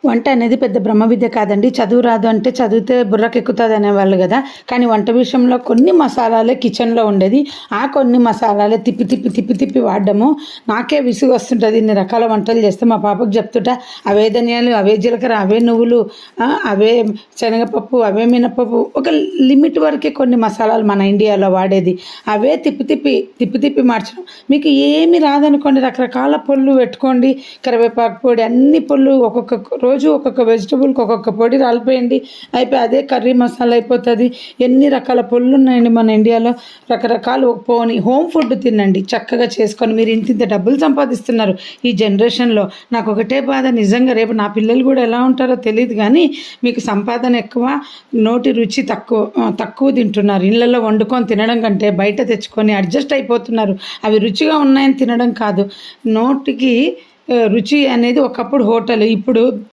వంట అనేది పెద్ద బ్రహ్మ విద్య కాదండి. చదువు రాదు అంటే చదివితే బుర్రకెక్కుతుంది అనేవాళ్ళు కదా. కానీ వంట విషయంలో కొన్ని మసాలాలే కిచెన్లో ఉండేది. ఆ కొన్ని మసాలాలే తిప్పి తిప్పి తిప్పి తిప్పి వాడడము నాకే విసుగు వస్తుంటుంది. ఇన్ని రకాల వంటలు చేస్తే మా పాపకు చెప్తుంటా, అవే ధనియాలు, అవే జీలకర్ర, అవే నువ్వులు, అవే శనగపప్పు, అవే మినపప్పు, ఒక లిమిట్ వరకే కొన్ని మసాలాలు మన ఇండియాలో వాడేది. అవే తిప్పి తిప్పి తిప్పి తిప్పి మార్చడం. మీకు ఏమి రాదనుకోండి, రకరకాల పొళ్ళు పెట్టుకోండి, కరివేపాకు పొడి, అన్ని పొళ్ళు ఒక్కొక్క రోజు ఒక్కొక్క వెజిటబుల్కి ఒక్కొక్క పొడి రాలిపోయండి, అయిపోయి అదే కర్రీ మసాలా అయిపోతుంది. ఎన్ని రకాల పొళ్ళు ఉన్నాయండి మన ఇండియాలో. రకరకాలు పోని హోమ్ ఫుడ్ తినండి చక్కగా చేసుకొని. మీరు ఇంత డబ్బులు సంపాదిస్తున్నారు ఈ జనరేషన్లో. నాకు ఒకటే బాధ, నిజంగా రేపు నా పిల్లలు కూడా ఎలా ఉంటారో తెలియదు, కానీ మీకు సంపాదన ఎక్కువ, నోటి రుచి తక్కువ తింటున్నారు. ఇళ్ళల్లో వండుకొని తినడం కంటే బయట తెచ్చుకొని అడ్జస్ట్ అయిపోతున్నారు. అవి రుచిగా ఉన్నాయని తినడం కాదు, నోటికి రుచి అనేది ఒకప్పుడు హోటల్, ఇప్పుడు